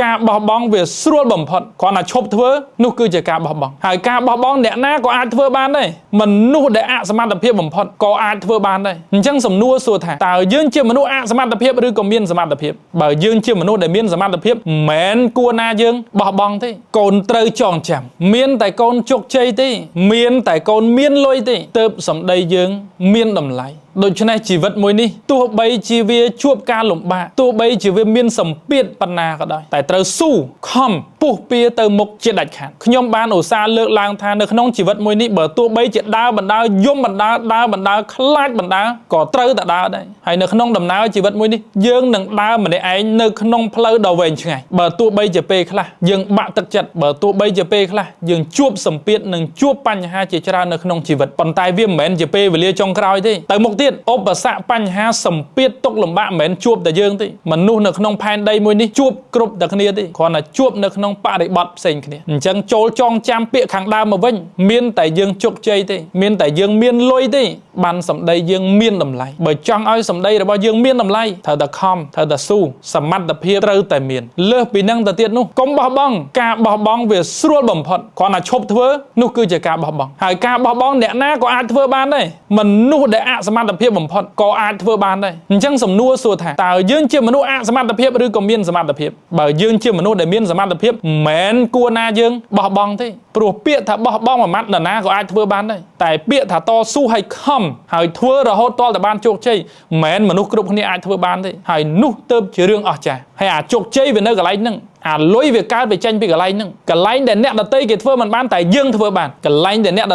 ការបោះបង់វាស្រួលបំផុតគ្រាន់តែឈប់ធ្វើនោះគឺជាការបោះបង់ហើយការបោះបង់អ្នកណាក៏អាចធ្វើបានដែរមនុស្សដែលអសមត្ថភាពបំផុតក៏អាចធ្វើបានដែរអញ្ចឹងសំណួរសួរថាតើយើងជាមនុស្សអសមត្ថភាពឬក៏មានសមត្ថភាពបើយើងជាមនុស្សដែលមានសមត្ថភាពមិនមែនគួរណាយើងបោះបង់ទេកូនត្រូវចងចាំមានតែកូនជោគជ័យទេមានតែកូនមានលុយទេទើបសម្ដីយើងមានតម្លៃដូច្នេះជីវិតមួយនេះទោះបីជាវាជួបការលំបាកទោះបីជាវាមានសម្ពាធប៉ុណ្ណាក៏ដោយតែត្រូវស៊ូខំពុះពៀទៅមុខជាដាច់ខាតខ្ញុំបានឧស្សាហ៍លើកឡើងថានៅក្នុងជីវិតមួយនេះបើទោះបីជាដើរបណ្ដើរយំបណ្ដើរដើរបណ្ដើរខ្លាចបណ្ដើរក៏ត្រូវតែដើរដែរហើយនៅក្នុងដំណើរជីវិតមួយនេះយើងនឹងដើរម្នាក់ឯងនៅក្នុងផ្លូវដ៏វែងឆ្ងាយបើទោះបីជាពេលខ្លះយើងបាក់ទឹកចិត្តបើទោះបីជាពេលខ្លះយើងជួបសម្ពាធនិងជួបបញ្ហាជាច្រើននៅក្នុងជីវិតប៉ុន្តែវាមិនមែនជាពេលវេលាចុងក្រោយទេទៅមុខទៀតឧបសគ្គបញ្ហាសម្ពាធទុក្ខលំបាកមិនមែនជួបតែយើងទេមនុស្សនៅក្នុងផែនដីមួយនេះជួបគ្រប់តែគ្នាទេគ្រាន់តែជួបនៅក្នុងបរិបទផ្សេងគ្នាអញ្ចឹងចូលចងចាំពាក្យខាងដើមមកវិញមានតែយើងជោគជ័យទេមានតែយើងមានលុយទេបានសម្ដីយើងមានតម្លៃបើចង់ឲ្យសម្ដីរបស់យើងមានតម្លៃត្រូវតែខំត្រូវតែស៊ូសមត្ថភាពត្រូវតែមានលើសពីនឹងទៅទៀតនោះកុំបោះបង់ការបោះបង់វាស្រួលបំផុតគ្រាន់តែឈប់ធ្វើនោះគឺជាការបោះបង់ហើយការបោះបង់អ្នកណាក៏អាចធ្វើបានដែរមនុស្សដែលអសមត្ថភាពបំផុតក៏អាចធ្វើបានដែរអញ្ចឹងសំណួរសួរថាតើយើងជាមនុស្សអសមត្ថភាពឬក៏មានសមត្ថភាពបើយើងជាមនុស្សដែលមានសមត្ថភាពមិនមែនគួរណាយើងបោះបង់ទេព្រោះពាក្យថាបោះបង់មួយម៉ាត់នរណាក៏អាចធ្វើបានដែរតែពាក្យថាតស៊ូឲ្យខំហើយធ្វើរហូតទាល់តែបានជោគជ័យមិនមែនមនុស្សគ្រប់គ្នាអាចធ្វើបានទេហើយនោះទើបជារឿងអស្ចារ្យហើយអាជោគជ័យវានៅកន្លែងហ្នឹងអាលុយវាកើតវាចេញពីកន្លែងហ្នឹងកន្លែងដែលអ្នកដតីគេធ្វើមិនបានតែយើងធ្វើបានកន្លែងដែលអ្នកដ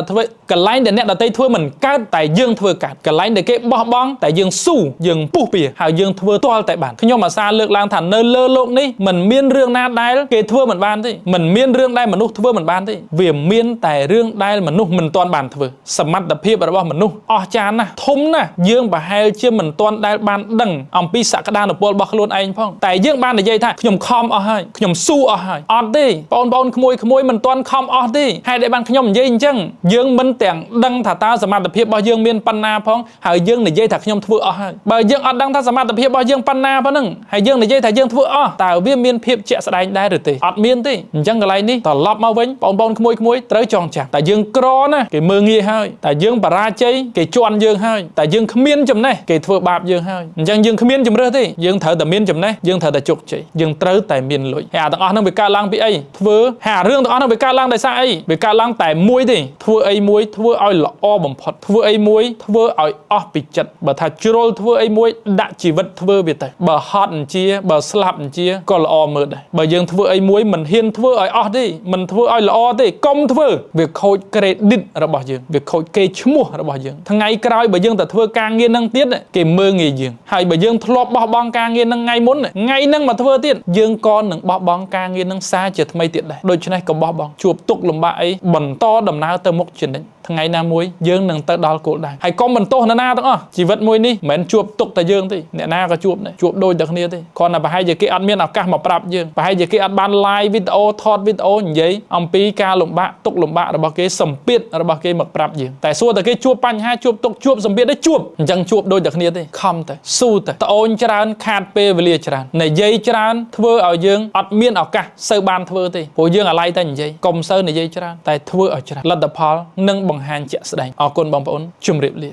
តីធ្វើមិនកើតតែយើងធ្វើកើតកន្លែងដែលគេបោះបង់តែយើងស៊ូយើងពុះពៀហើយយើងធ្វើទាល់តែបានខ្ញុំអាសាលើកឡើងថានៅលើโลกនេះមិនមានរឿងណាដែលគេធ្វើមិនបានទេមិនមានរឿងដែលមនុស្សធ្វើមិនបានទេវាមានតែរឿងដែលមនុស្សមិនទាន់បានធ្វើសមត្ថភាពរបស់មនុស្សអស្ចារ្យណាស់ធំណាស់យើងប្រហែលជាមិនទាន់ដែលបានដឹងអំពីសក្តានុពលរបស់ខ្លួនឯងផងតែយើងបាននិយាយថាខ្ញុំខំអស់ហើយខ្ញុំស៊ូអស់ហើយអត់ទេបងប្អូនក្មួយមិនទាន់ខំអស់ទេហេតុដែលបានខ្ញុំនិយាយអញ្ចឹងយើងមិនទាំងដឹងថាតើសមត្ថភាពរបស់យើងមានប៉ុណ្ណាផងហើយយើងនិយាយថាខ្ញុំធ្វើអស់ហើយបើយើងអត់ដឹងថាសមត្ថភាពរបស់យើងប៉ុណ្ណាប៉ុណ្ណឹងហើយយើងនិយាយថាយើងធ្វើអស់តើវាមានភាពជាក់ស្ដែងដែរឬទេអត់មានទេអញ្ចឹងកន្លែងនេះត្រឡប់មកវិញបងប្អូនក្មួយត្រូវចងចាំតែយើងក្រណាគេមើងងាយហើយតែយើងបរាជ័យគេជន់យើងហើយតែយើងគ្មានចំណេះគេធ្វើបាបយើងហើយអញ្ចឹងយើងគ្មានជំរឿសទេយើងត្រូវតែមានចំណេះយើងត្រូវតែជោគជ័យយើងត្រូវតែមានលុយហើយអាទាំងអស់ហ្នឹងវាកើតឡើងពីអីធ្វើហើយអារឿងទាំងអស់ហ្នឹងវាកើតឡើងដោយសារអីវាកើតឡើងតែមួយទេធ្វើអីមួយធ្វើឲ្យល្អបំផុតធ្វើអីមួយធ្វើឲ្យអស់ពីចិត្តបើថាជ្រុលធ្វើអីមួយដាក់ជីវិតធ្វើវាទៅបើហត់អញ្ជាបើស្លាប់អញ្ជាក៏ល្អមើលដែរបើយើងធ្វើអីមួយមិនហ៊ានធ្វើឲ្យអស់ទេមិនធ្វើឲ្យល្អទេកុំធ្វើវាខូច credit របស់យើងវាខូចកេរ្តិ៍ឈ្មោះរបស់យើងថ្ងៃក្រោយបើយើងទៅធ្វើការងារនឹងទៀតគេមើងងាយយើងហើយបើយើងធ្លាប់បោះបង់ការងារនឹងថ្ងៃមុនថ្ងៃនឹងមកធ្វើទៀតយើងក៏នឹងបោះបង់ការងារនឹងសារជាថ្មីទៀតដែរដូច្នេះក៏បោះបង់ជួបទុក្ខលំបាកអីបន្តដំណើរទៅមុខជានិច្ចថ្ងៃណាមួយយើងនឹងទៅដល់គោលដៅហើយកុំបន្ទោសនរណាទាំងអស់ជីវិតមួយនេះមិនមែនជួបទុក្ខតែយើងទេអ្នកណាក៏ជួបដែរជួបដូចតែគ្នាទេគ្រាន់តែប្រហែលជាគេអត់មានឱកាសមកប្រាប់យើងប្រហែលជាគេអត់បាន live វីដេអូថតវីដេអូនិយាយអំពីការលំបាកទុក្ខលំបាករបស់គេសម្ពាធរបស់គេមកប្រាប់យើងតែសួរតែគេជួបបញ្ហាជួបទុក្ខជួបសម្ពាធដែរជួបអញ្ចឹងជួបដូចតែគ្នាទេខំតែស៊ូតែត្អូញច្រើនខាតពេលវេលាច្រើននិយាយច្រើនធ្វើឲ្យយើងអត់មានឱកាសសូវបានធ្វើទេព្រោះយើងអាឡ័យតែនិយាយកុំសូវនិយាយច្រើនតែធ្វើឲ្យច្រើនលទ្ធផលនឹងបង្ហាញជាក់ស្ដែងអរគុណបងប្អូនជម្រាបលា